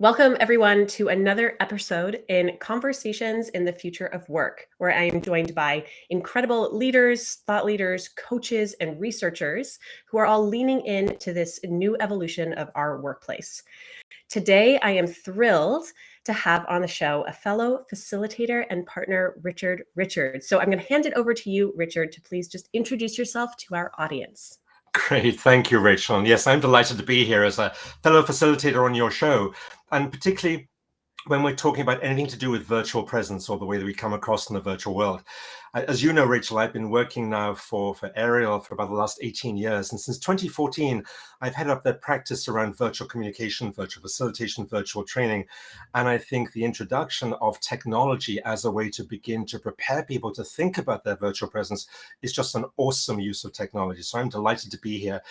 Welcome, everyone, to another episode in Conversations in the Future of Work, where I am joined by incredible leaders, thought leaders, coaches, and researchers who are all leaning into this new evolution of our workplace. Today, I am thrilled to have on the show a fellow facilitator and partner, Richard Richards. So I'm going to hand it over to you, Richard, to please just introduce yourself to our audience. Great. Thank you, Rachel. And yes, I'm delighted to be here as a fellow facilitator on your show, and particularly when we're talking about anything to do with virtual presence or the way that we come across in the virtual world. As you know, Rachel, I've been working now for Ariel for about the last 18 years. And since 2014, I've headed up their practice around virtual communication, virtual facilitation, virtual training. And I think the introduction of technology as a way to begin to prepare people to think about their virtual presence is just an awesome use of technology. So I'm delighted to be here.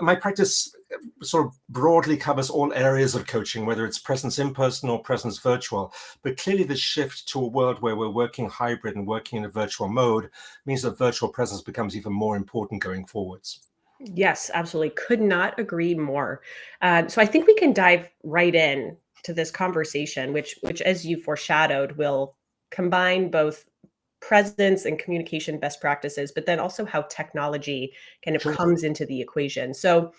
My practice sort of broadly covers all areas of coaching, whether it's presence in person or presence virtual. But clearly the shift to a world where we're working hybrid and working in a virtual mode means that virtual presence becomes even more important going forwards. Yes, absolutely. Could not agree more. So I think we can dive right in to this conversation, which, as you foreshadowed, will combine both presence and communication best practices, but then also how technology kind of Sure. comes into the equation. So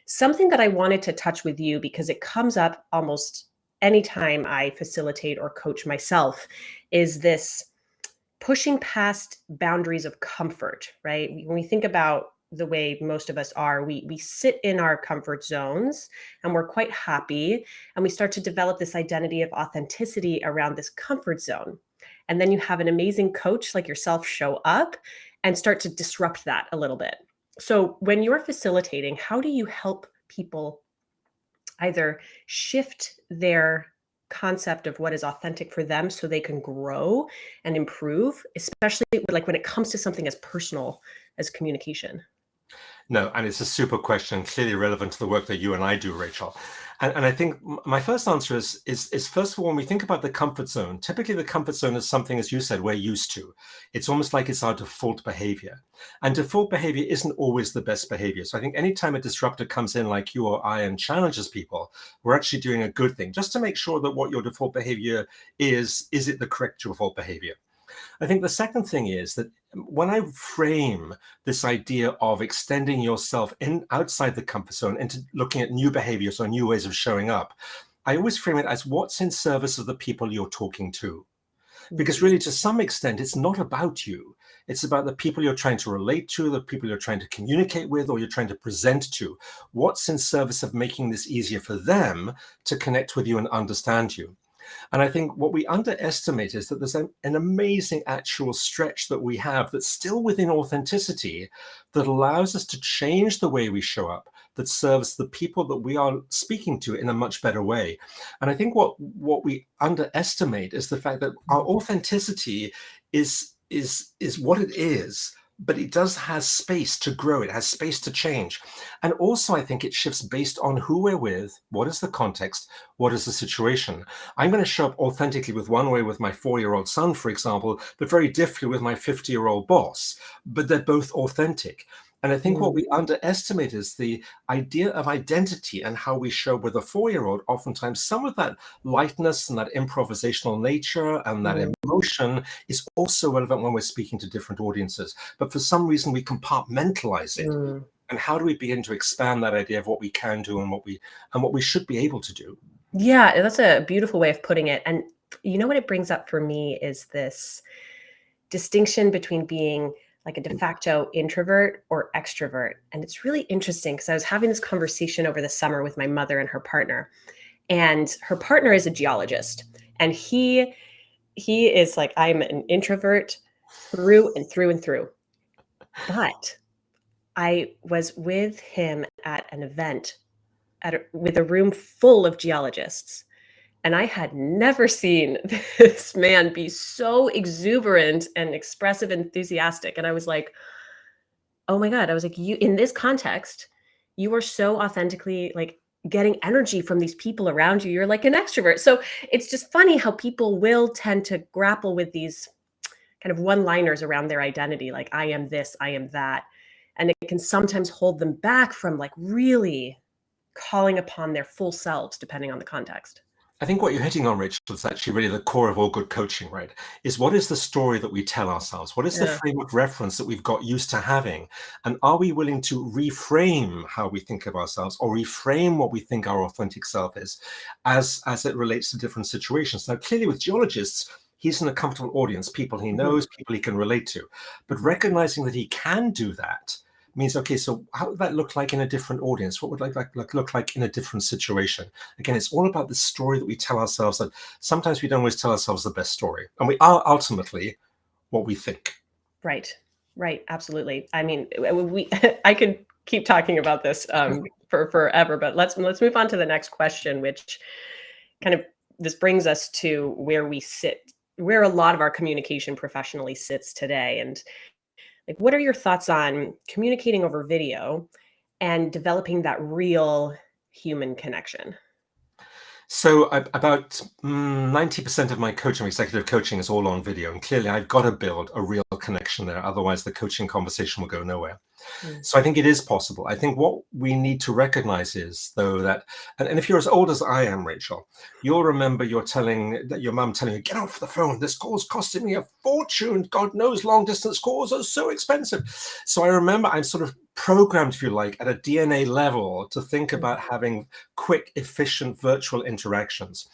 something that I wanted to touch with you, because it comes up almost anytime I facilitate or coach myself, is this pushing past boundaries of comfort, right? When we think about the way most of us are, we sit in our comfort zones and we're quite happy, and we start to develop this identity of authenticity around this comfort zone. And then you have an amazing coach like yourself show up and start to disrupt that a little bit. So when you're facilitating, how do you help people either shift their concept of what is authentic for them so they can grow and improve, especially like when it comes to something as personal as communication? No, and it's a super question, clearly relevant to the work that you and I do, Rachel. And I think my first answer is first of all, when we think about the comfort zone, typically the comfort zone is something, as you said, we're used to. It's almost like it's our default behavior. And default behavior isn't always the best behavior. So I think anytime a disruptor comes in like you or I and challenges people, we're actually doing a good thing, just to make sure that what your default behavior is it the correct default behavior? I think the second thing is that when I frame this idea of extending yourself in outside the comfort zone into looking at new behaviors or new ways of showing up, I always frame it as what's in service of the people you're talking to. Because really, to some extent, it's not about you. It's about the people you're trying to relate to, the people you're trying to communicate with, or you're trying to present to. What's in service of making this easier for them to connect with you and understand you? And I think what we underestimate is that there's an amazing actual stretch that we have that's still within authenticity that allows us to change the way we show up, that serves the people that we are speaking to in a much better way. And I think what we underestimate is the fact that our authenticity is what it is, but it does has space to grow. It has space to change. And also, I think it shifts based on who we're with, what is the context, what is the situation. I'm going to show up authentically with one way with my 4-year-old son, for example, but very differently with my 50-year-old boss, but they're both authentic. And I think what we underestimate is the idea of identity and how we show with a 4-year-old. Oftentimes, some of that lightness and that improvisational nature and that emotion is also relevant when we're speaking to different audiences. But for some reason, we compartmentalize it. And how do we begin to expand that idea of what we can do and what we should be able to do? Yeah, that's a beautiful way of putting it. And you know what it brings up for me is this distinction between being like a de facto introvert or extrovert. And it's really interesting because I was having this conversation over the summer with my mother and her partner. And her partner is a geologist. And he is like, I'm an introvert through and through and through. But I was with him at an event with a room full of geologists. And I had never seen this man be so exuberant and expressive, enthusiastic. And I was like, oh my God. I was like, you, in this context, you are so authentically like getting energy from these people around you. You're like an extrovert. So it's just funny how people will tend to grapple with these kind of one-liners around their identity, like I am this, I am that. And it can sometimes hold them back from like really calling upon their full selves, depending on the context. I think what you're hitting on, Rachel, is actually really the core of all good coaching, right? Is what is the story that we tell ourselves? What is the Yeah. frame of reference that we've got used to having? And are we willing to reframe how we think of ourselves or reframe what we think our authentic self is as it relates to different situations? Now, clearly with geologists, he's in a comfortable audience, people he Mhm. knows, people he can relate to. But Mhm. recognizing that he can do that means, okay, so how would that look like in a different audience? What would look like in a different situation? Again, it's all about the story that we tell ourselves, that sometimes we don't always tell ourselves the best story. And we are ultimately what we think. Right. Right. Absolutely. I mean, we I could keep talking about this for forever, but let's move on to the next question, which kind of this brings us to where we sit, where a lot of our communication professionally sits today. And like, what are your thoughts on communicating over video and developing that real human connection? So about 90% of my coaching, executive coaching, is all on video. And clearly I've got to build a real connection there. Otherwise the coaching conversation will go nowhere. Mm. So I think it is possible. I think what we need to recognize is, though, that, and if you're as old as I am, Rachel, you'll remember your mum telling you, get off the phone. This call's costing me a fortune. God knows long distance calls are so expensive. So I remember I'm sort of programmed, if you like, at a DNA level to think Mm. about having quick, efficient virtual interactions.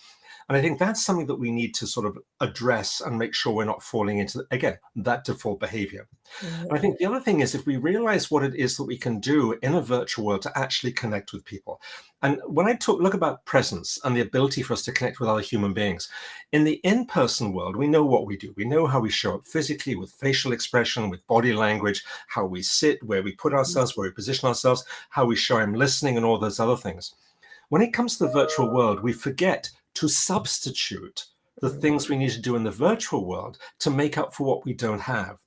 And I think that's something that we need to sort of address and make sure we're not falling into, again, that default behavior. Mhm. I think the other thing is, if we realize what it is that we can do in a virtual world to actually connect with people. And when I look about presence and the ability for us to connect with other human beings, in the in-person world, we know what we do. We know how we show up physically, with facial expression, with body language, how we sit, where we put ourselves, where we position ourselves, how we show I'm listening, and all those other things. When it comes to the virtual world, we forget to substitute the Mhm. things we need to do in the virtual world to make up for what we don't have.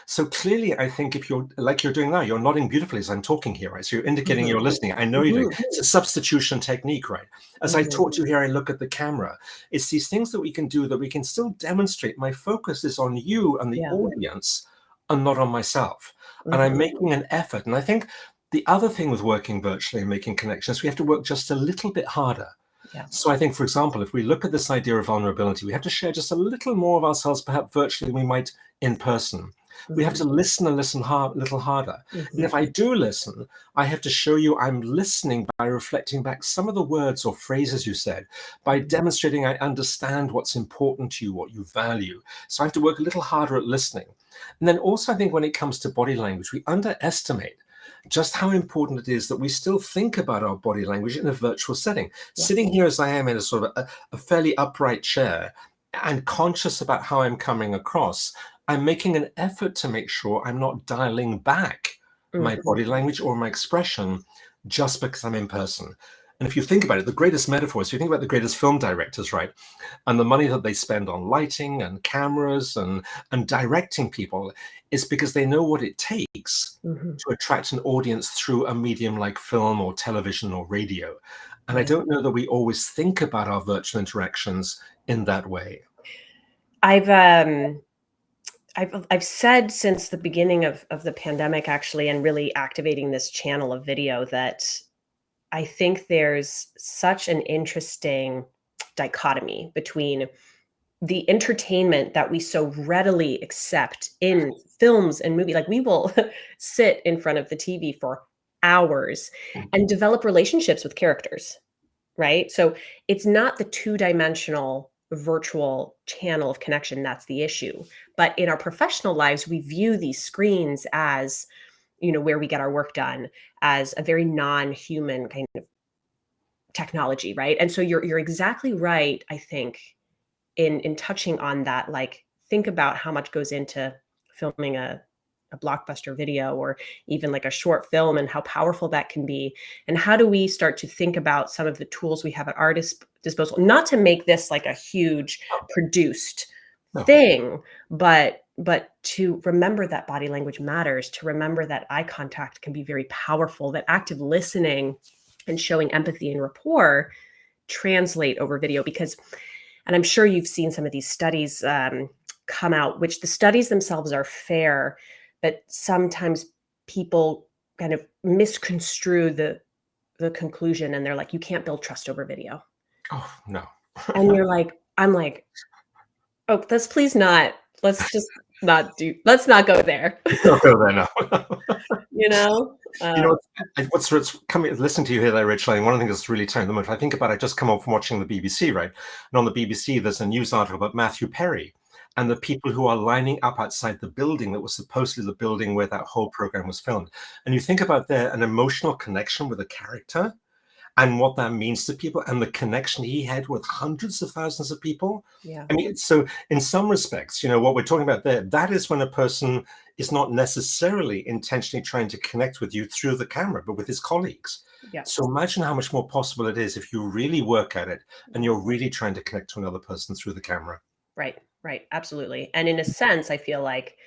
So clearly, I think if you're like you're doing now, you're nodding beautifully as I'm talking here, right? So you're indicating Mhm. you're listening. I know you're doing. Mhm. It's a substitution technique, right? As I Mhm. talk to you here, I look at the camera. It's these things that we can do that we can still demonstrate. My focus is on you and the Yeah. audience, and not on myself. And I'm Mhm. making an effort. And I think the other thing with working virtually and making connections, we have to work just a little bit harder. Yeah. So I think, for example, if we look at this idea of vulnerability, we have to share just a little more of ourselves, perhaps virtually, than we might in person. We have Mhm. to listen and listen hard, a little harder. And Mhm. if I do listen, I have to show you I'm listening by reflecting back some of the words or phrases you said, by Mhm. demonstrating I understand what's important to you, what you value. So I have to work a little harder at listening. And then also, I think when it comes to body language, we underestimate just how important it is that we still think about our body language in a virtual setting. Yeah. Sitting here as I am in a sort of a fairly upright chair and conscious about how I'm coming across, I'm making an effort to make sure I'm not dialing back my Mhm. body language or my expression just because I'm in person. And if you think about it, the greatest metaphors, if you think about the greatest film directors, right, and the money that they spend on lighting and cameras and directing people, is because they know what it takes Mhm. to attract an audience through a medium like film or television or radio. And I Right. don't know that we always think about our virtual interactions in that way. I've um I've said since the beginning of the pandemic, actually, and really activating this channel of video, that I think there's such an interesting dichotomy between the entertainment that we so readily accept in films and movie. Like, we will sit in front of the TV for hours and develop relationships with characters, right? So it's not the two-dimensional virtual channel of connection that's the issue. But in our professional lives, we view these screens as, where we get our work done, as a very non-human kind of technology, right? And so you're exactly right, I think, in touching on that. Like, think about how much goes into filming a blockbuster video, or even like a short film, and how powerful that can be. And how do we start to think about some of the tools we have at our disposal, not to make this like a huge produced No. thing, but to remember that body language matters, to remember that eye contact can be very powerful, that active listening and showing empathy and rapport translate over video. Because, and I'm sure you've seen some of these studies come out, which the studies themselves are fair, but sometimes people kind of misconstrue the conclusion, and they're like, you can't build trust over video. Oh, no. And I'm like, oh, let's not go there. Don't go there now. You know? You know, what's coming, listening to you here there, Rachel, and one of the things that's really telling the moment, I think about, I just come up from watching the BBC, right? And on the BBC, there's a news article about Matthew Perry and the people who are lining up outside the building that was supposedly the building where that whole program was filmed. And you think about there, an emotional connection with a character and what that means to people and the connection he had with hundreds of thousands of people. Yeah. I mean, so in some respects, you know, what we're talking about there, that is when a person is not necessarily intentionally trying to connect with you through the camera, but with his colleagues. Yeah. So imagine how much more possible it is if you really work at it and you're really trying to connect to another person through the camera. Right. Right. Absolutely. And in a sense, I feel like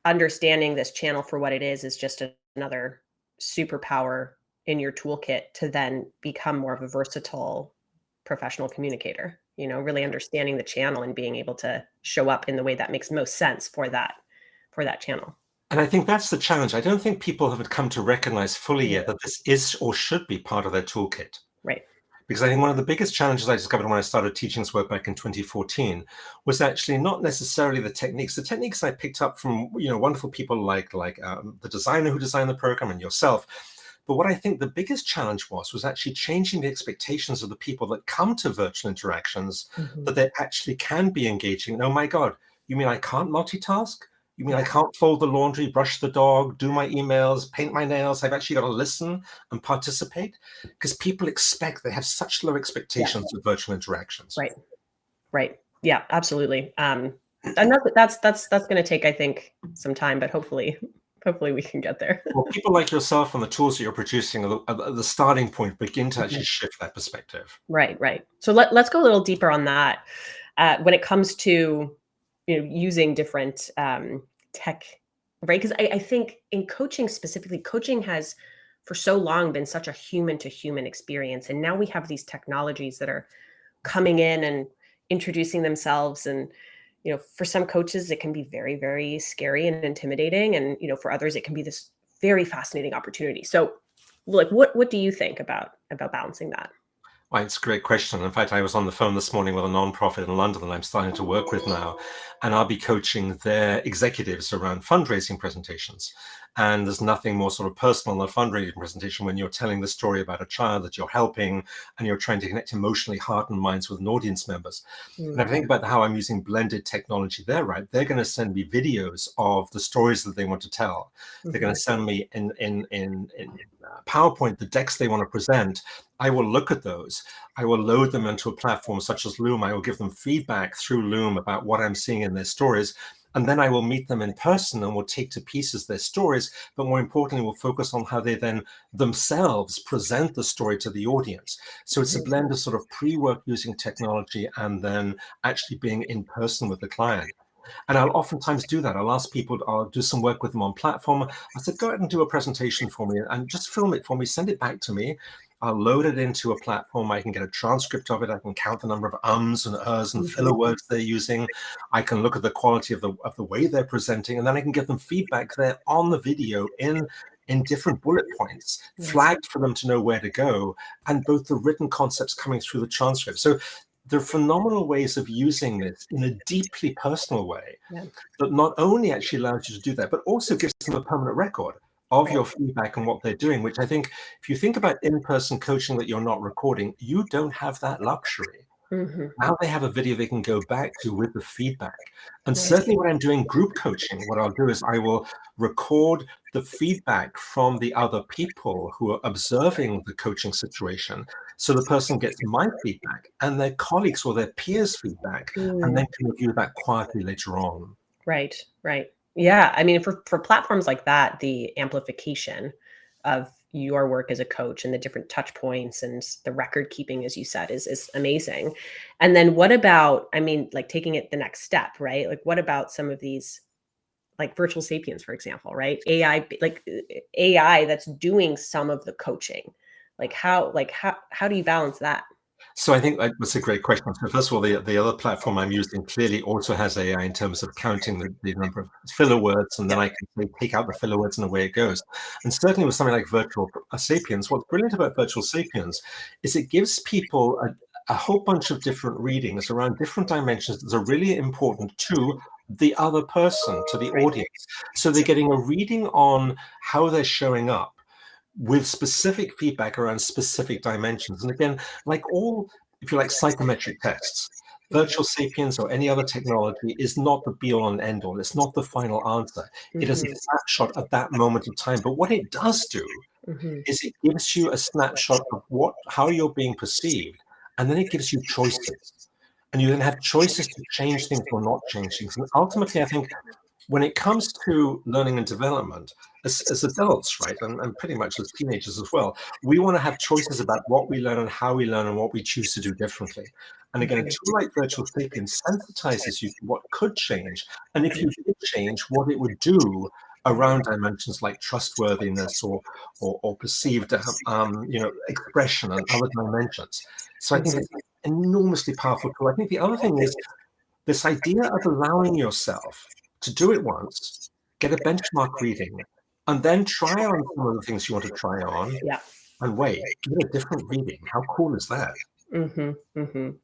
understanding this channel for what it is just another superpower in your toolkit to then become more of a versatile professional communicator, really understanding the channel and being able to show up in the way that makes most sense for that channel. And I think that's the challenge. I don't think people have come to recognize fully yet that this is or should be part of their toolkit. Right. Because I think one of the biggest challenges I discovered when I started teaching this work back in 2014 was actually not necessarily the techniques. The techniques I picked up from wonderful people like the designer who designed the program and yourself. But what I think the biggest challenge was actually changing the expectations of the people that come to virtual interactions, that they actually can be engaging. And, oh my God, you mean I can't multitask? You mean I can't fold the laundry, brush the dog, do my emails, paint my nails? I've actually got to listen and participate? Because people they have such low expectations of virtual interactions. Right. Right. Yeah, absolutely. And that's going to take, I think, some time, but hopefully we can get there. Well, people like yourself and the tools that you're producing are the starting point, begin to actually shift that perspective. Right. Right. So let's go a little deeper on that. When it comes to using different tech, right? Because I think in coaching specifically, coaching has for so long been such a human to human experience. And now we have these technologies that are coming in and introducing themselves. And, for some coaches, it can be very, very scary and intimidating. And, for others, it can be this very fascinating opportunity. So like, what do you think about balancing that? Well, it's a great question. In fact, I was on the phone this morning with a nonprofit in London that I'm starting to work with now, and I'll be coaching their executives around fundraising presentations. And there's nothing more sort of personal than a fundraising presentation when you're telling the story about a child that you're helping and you're trying to connect emotionally heart and minds with an audience members. And I think about how I'm using blended technology there, right? They're going to send me videos of the stories that they want to tell. They're going to send me in PowerPoint the decks they want to present. I will look at those. I will load them into a platform such as Loom. I will give them feedback through Loom about what I'm seeing in their stories. And then I will meet them in person and we'll take to pieces their stories. But more importantly, we'll focus on how they then themselves present the story to the audience. So it's a blend of sort of pre-work using technology and then actually being in person with the client. And I'll oftentimes do that. I'll ask people, I'll do some work with them on platform. I said, go ahead and do a presentation for me and just film it for me, send it back to me. I'll load it into a platform. I can get a transcript of it. I can count the number of ums and ers and filler words they're using. I can look at the quality of the way they're presenting, and then I can give them feedback there on the video in different bullet points, flagged for them to know where to go, and both the written concepts coming through the transcript. So there are phenomenal ways of using this in a deeply personal way that not only actually allows you to do that, but also gives them a permanent record of your feedback and what they're doing, which I think if you think about in-person coaching that you're not recording, you don't have that luxury. Now they have a video they can go back to with the feedback. And certainly when I'm doing group coaching, what I'll do is I will record the feedback from the other people who are observing the coaching situation. So the person gets my feedback and their colleagues or their peers' feedback, and then can review that quietly later on. Right, right. Yeah, I mean, for platforms like that, the amplification of your work as a coach and the different touch points and the record keeping, as you said, is amazing. And then what about, I mean, like taking it the next step, right? Like what about some of these, like virtual sapiens, for example, right? AI that's doing some of the coaching. How do you balance that? So I think that's a great question. So first of all, the other platform I'm using clearly also has AI in terms of counting the number of filler words, and then I can take out the filler words and away it goes. And certainly with something like Virtual Sapiens, what's brilliant about Virtual Sapiens is it gives people a whole bunch of different readings around different dimensions that are really important to the other person, to the audience. So they're getting a reading on how they're showing up with specific feedback around specific dimensions. And again, like all, if you like, psychometric tests, virtual sapiens or any other technology is not the be all and end all. It's not the final answer. It is a snapshot at that moment of time. But what it does do is it gives you a snapshot of how you're being perceived, and then it gives you choices. And you then have choices to change things or not change things. And ultimately, I think when it comes to learning and development, as adults, right, and pretty much as teenagers as well, we want to have choices about what we learn and how we learn and what we choose to do differently. And again, a tool like Virtual Sapiens sensitizes you to what could change, and if you did change, what it would do around dimensions like trustworthiness or perceived expression and other dimensions. So I think it's an enormously powerful tool. I think the other thing is this idea of allowing yourself to do it once, get a benchmark reading, and then try on some of the things you want to try on, and wait, get a different reading. How cool is that?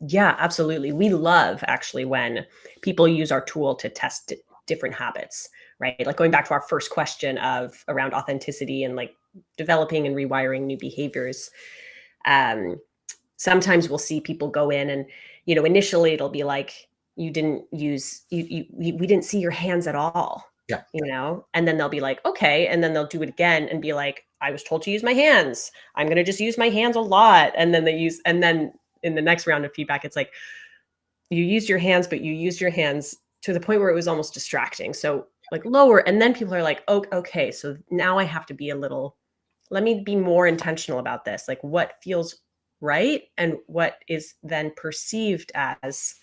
Yeah, absolutely. We love actually when people use our tool to test different habits, right? Like going back to our first question of around authenticity and like developing and rewiring new behaviors. Sometimes we'll see people go in and, initially it'll be like, we didn't see your hands at all. Yeah. And then they'll be like, okay. And then they'll do it again and be like, I was told to use my hands. I'm going to just use my hands a lot. And then and then in the next round of feedback, it's like, you used your hands, but you used your hands to the point where it was almost distracting. So like lower. And then people are like, oh, okay. So now I have to let me be more intentional about this. Like what feels right. And what is then perceived as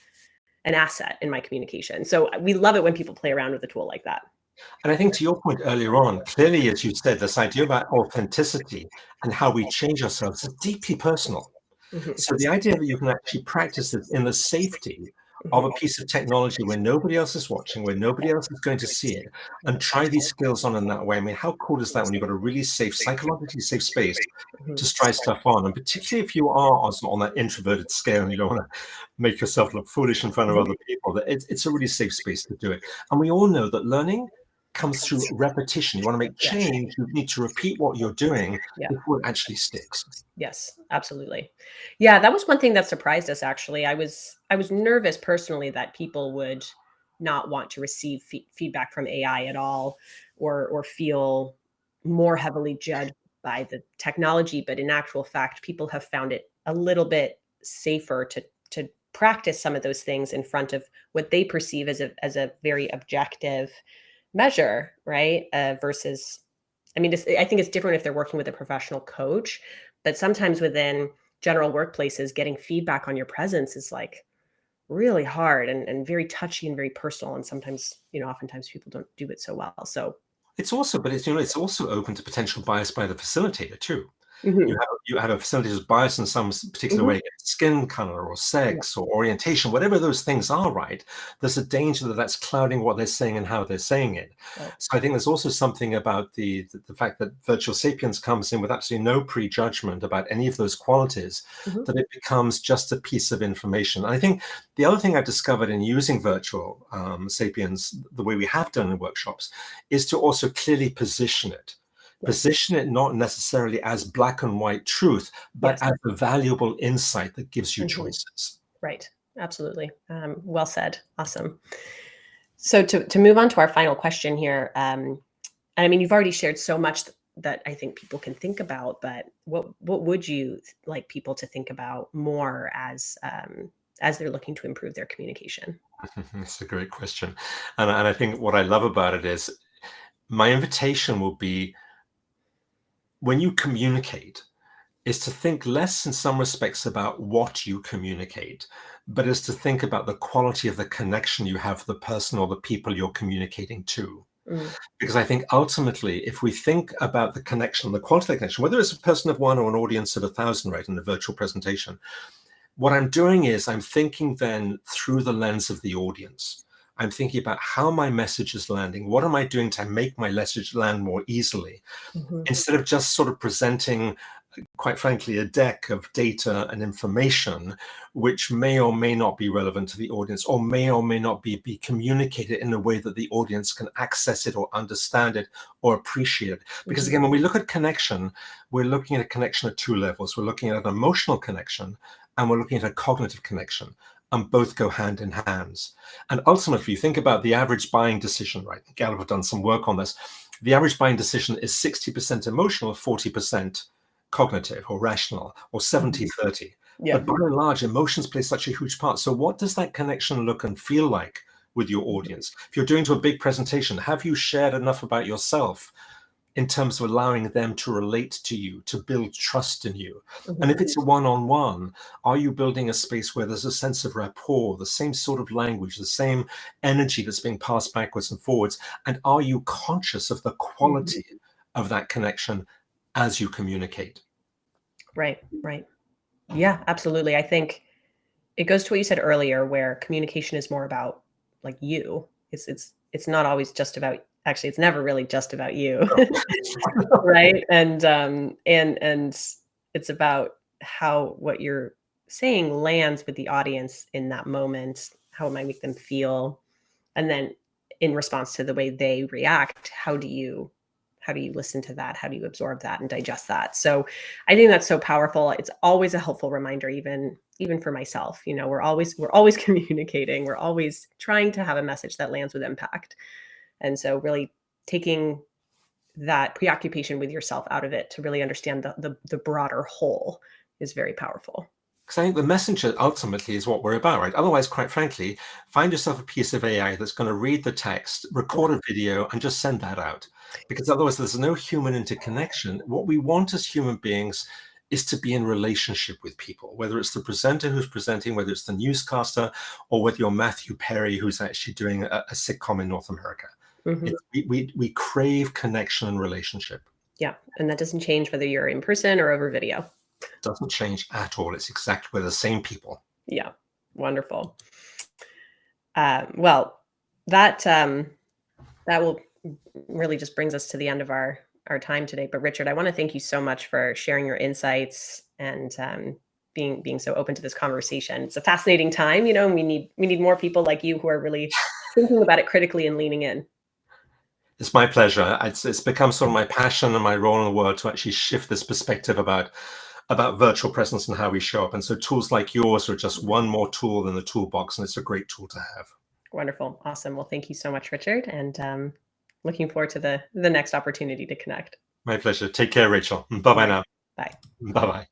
an asset in my communication. So we love it when people play around with a tool like that. And I think to your point earlier on, clearly, as you said, this idea about authenticity and how we change ourselves is deeply personal. So the idea that you can actually practice this in the safety of a piece of technology where nobody else is watching, where nobody else is going to see it, and try these skills on in that way. I mean, how cool is that when you've got a really safe, psychologically safe space to try stuff on? And particularly if you are also on that introverted scale and you don't want to make yourself look foolish in front of other people, that it's a really safe space to do it. And we all know that learning comes through repetition. You want to make change, you need to repeat what you're doing before it actually sticks. Yes, absolutely. Yeah, that was one thing that surprised us, actually. I was nervous personally that people would not want to receive feedback from AI at all, or feel more heavily judged by the technology. But in actual fact, people have found it a little bit safer to practice some of those things in front of what they perceive as a very objective measure, right? Versus, I mean, I think it's different if they're working with a professional coach, but sometimes within general workplaces, getting feedback on your presence is like really hard and very touchy and very personal. And sometimes, oftentimes people don't do it so well. So it's also open to potential bias by the facilitator too. You have a facilitator who's biased in some particular way, skin color or sex or orientation, whatever those things are, right? There's a danger that that's clouding what they're saying and how they're saying it. Right. So I think there's also something about the fact that Virtual Sapiens comes in with absolutely no prejudgment about any of those qualities, that it becomes just a piece of information. And I think the other thing I've discovered in using Virtual Sapiens, the way we have done in workshops, is to also clearly position it. Position it not necessarily as black and white truth, but as a valuable insight that gives you choices. Right. Absolutely. Well said. Awesome. So to move on to our final question here, and I mean, you've already shared so much that I think people can think about, but what would you like people to think about more as they're looking to improve their communication? That's a great question. And I think what I love about it is my invitation will be, when you communicate, is to think less in some respects about what you communicate, but is to think about the quality of the connection you have with the person or the people you're communicating to. Because I think ultimately, if we think about the connection, the quality of the connection, whether it's a person of one or an audience of 1,000, right, in a virtual presentation, what I'm doing is I'm thinking then through the lens of the audience. I'm thinking about how my message is landing. What am I doing to make my message land more easily? Instead of just sort of presenting quite frankly, a deck of data and information which may or may not be relevant to the audience, or may not be communicated in a way that the audience can access it or understand it or appreciate it. Because again, when we look at connection, we're looking at a connection at two levels. We're looking at an emotional connection and we're looking at a cognitive connection. And both go hand in hand. And ultimately, think about the average buying decision, right? Gallup have done some work on this. The average buying decision is 60% emotional, 40% cognitive or rational, or 70-30. Yeah. But by and large, emotions play such a huge part. So what does that connection look and feel like with your audience? If you're doing to a big presentation, have you shared enough about yourself in terms of allowing them to relate to you, to build trust in you? And if it's a one-on-one, are you building a space where there's a sense of rapport, the same sort of language, the same energy that's being passed backwards and forwards? And are you conscious of the quality of that connection as you communicate? Right, right. Yeah, absolutely. I think it goes to what you said earlier, where communication is more about like you. It's not always just about, actually it's never really just about you. Right? And it's about how what you're saying lands with the audience in that moment. How it might make them feel. And then in response to the way they react, how do you listen to that? How do you absorb that and digest that? So I think that's so powerful. It's always a helpful reminder, even for myself. We're always communicating. We're always trying to have a message that lands with impact. And so really taking that preoccupation with yourself out of it to really understand the broader whole is very powerful. Because I think the messenger ultimately is what we're about, right? Otherwise, quite frankly, find yourself a piece of AI that's going to read the text, record a video, and just send that out. Because otherwise, there's no human interconnection. What we want as human beings is to be in relationship with people, whether it's the presenter who's presenting, whether it's the newscaster, or whether you're Matthew Perry, who's actually doing a sitcom in North America. Mhm. We crave connection and relationship. Yeah, and that doesn't change whether you're in person or over video. It doesn't change at all. It's exactly we're the same people. Yeah, wonderful. Well, that will really just brings us to the end of our time today. But Richard, I want to thank you so much for sharing your insights and being so open to this conversation. It's a fascinating time, and we need more people like you who are really thinking about it critically and leaning in. It's my pleasure. It's become sort of my passion and my role in the world to actually shift this perspective about virtual presence and how we show up. And so tools like yours are just one more tool in the toolbox, and it's a great tool to have. Wonderful, awesome. Well, thank you so much, Richard, and looking forward to the next opportunity to connect. My pleasure. Take care, Rachel. All Bye bye right, now. bye. Bye bye.